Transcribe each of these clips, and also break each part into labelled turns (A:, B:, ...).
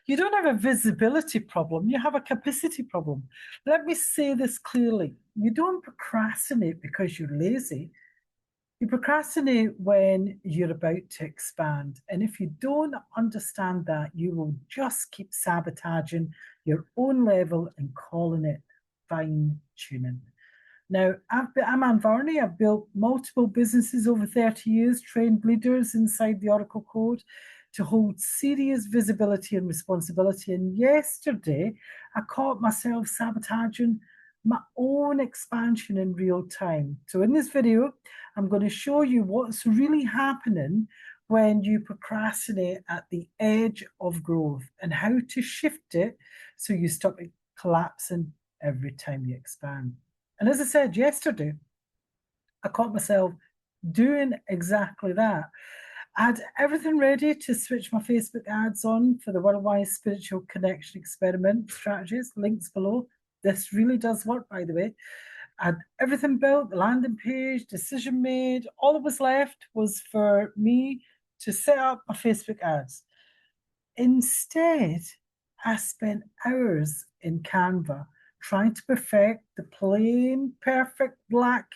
A: You don't have a visibility problem, you have a capacity problem. Let me say this clearly. You don't procrastinate because you're lazy. You procrastinate when you're about to expand. And if you don't understand that, you will just keep sabotaging your own level and calling it fine tuning. Now, I'm Varney. I've built multiple businesses over 30 years, trained leaders inside the Oracle Code to hold serious visibility and responsibility. And yesterday, I caught myself sabotaging my own expansion in real time. So in this video, I'm going to show you what's really happening when you procrastinate at the edge of growth and how to shift it so you stop it collapsing every time you expand. And as I said yesterday, I caught myself doing exactly that. I had everything ready to switch my Facebook ads on for the Worldwide Spiritual Connection Experiment strategies, links below. This really does work, by the way. I had everything built, the landing page, decision made. All that was left was for me to set up my Facebook ads. Instead, I spent hours in Canva trying to perfect the plain, perfect black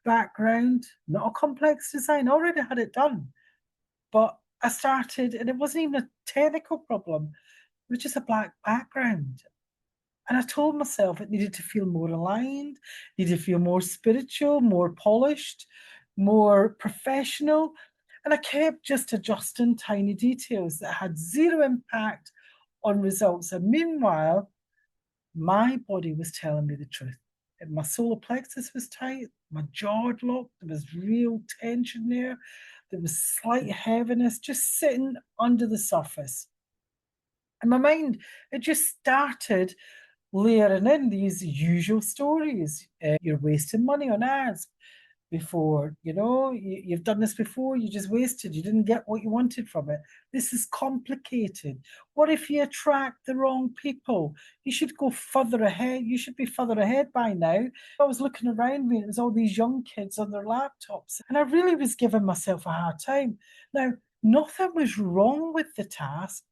A: background, not a complex design. I already had it done. But I started, and it wasn't even a technical problem, it was just a black background. And I told myself it needed to feel more aligned, needed to feel more spiritual, more polished, more professional. And I kept just adjusting tiny details that had zero impact on results. And meanwhile, my body was telling me the truth. And my solar plexus was tight, my jaw locked, there was real tension there. There was slight heaviness just sitting under the surface. And my mind, it just started layering in these usual stories. You're wasting money on ads before, you've done this before, you just wasted, you didn't get what you wanted from it. This is complicated. What if you attract the wrong people? You should go further ahead. You should be further ahead by now. I was looking around me, and there's all these young kids on their laptops, and I really was giving myself a hard time. Now, nothing was wrong with the task.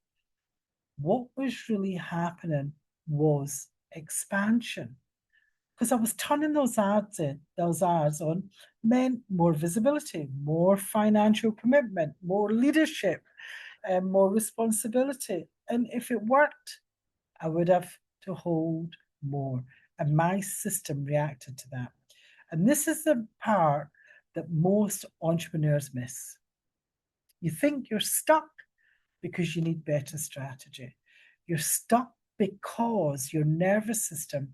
A: What was really happening was expansion, because I was turning those ads on, meant more visibility, more financial commitment, more leadership, and more responsibility. And if it worked, I would have to hold more. And my system reacted to that. And this is the part that most entrepreneurs miss. You think you're stuck because you need better strategy. You're stuck because your nervous system,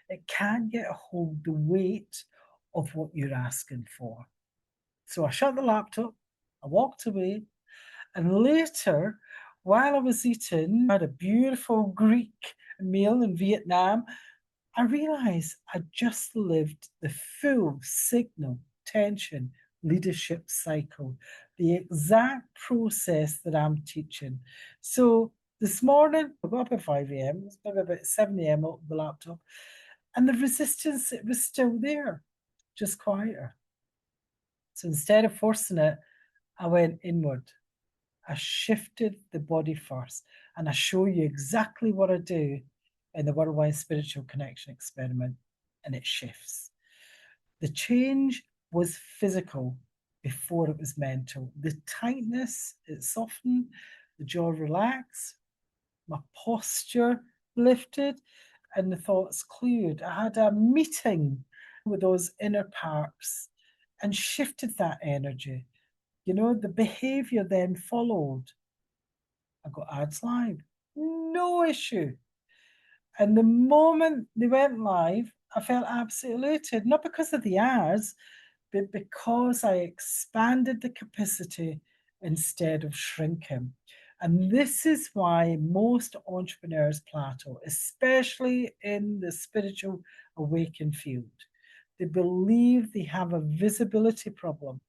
A: it can't get a hold of the weight of what you're asking for. So I shut the laptop, I walked away, and later, while I was eating, I had a beautiful Greek meal in Vietnam, I realized I just lived the full signal, tension, leadership cycle, the exact process that I'm teaching. So this morning, I got up at 5 a.m., it's maybe about 7 a.m. up the laptop, and the resistance, it was still there, just quieter. So instead of forcing it, I went inward. I shifted the body first, and I show you exactly what I do in the Worldwide Spiritual Connection Experiment, and it shifts. The change was physical before it was mental. The tightness, it softened, the jaw relaxed, my posture lifted, and the thoughts cleared. I had a meeting with those inner parts and shifted that energy. The behavior then followed. I got ads live, no issue. And the moment they went live, I felt absolutely elated, not because of the ads, but because I expanded the capacity instead of shrinking. And this is why most entrepreneurs plateau, especially in the spiritual awakened field. They believe they have a visibility problem,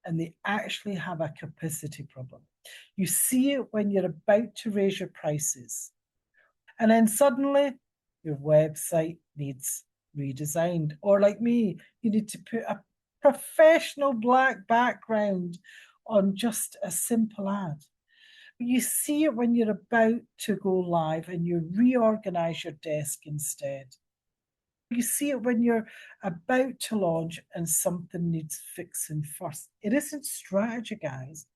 A: and they actually have a capacity problem. You see it when you're about to raise your prices, and then suddenly your website needs redesigned. Or like me, you need to put a professional black background on just a simple ad. You see it when you're about to go live and you reorganize your desk instead. You see it when you're about to launch and something needs fixing first. It isn't strategy, guys.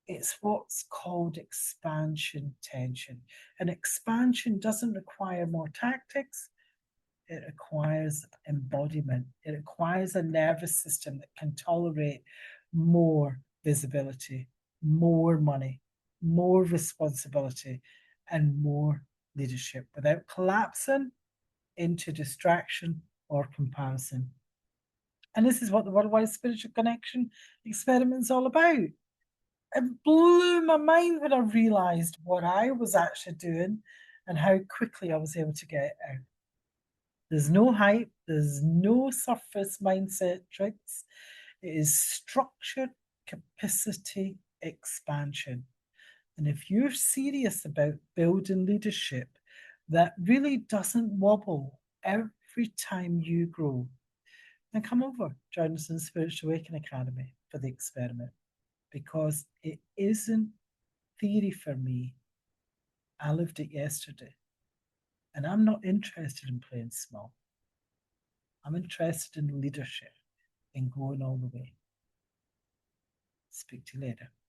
A: It's what's called expansion tension. And expansion doesn't require more tactics, it requires embodiment. It requires a nervous system that can tolerate more visibility, more money, more responsibility, and more leadership without collapsing into distraction or comparison. And this is what the Worldwide Spiritual Connection experiment is all about. It blew my mind when I realized what I was actually doing and how quickly I was able to get it out. There's no hype, there's no surface mindset tricks. It is structured capacity expansion. And if you're serious about building leadership that really doesn't wobble every time you grow, then come over, join us in the Spiritual Awakening Academy for the experiment, because it isn't theory for me. I lived it yesterday, and I'm not interested in playing small. I'm interested in leadership and going all the way. Speak to you later.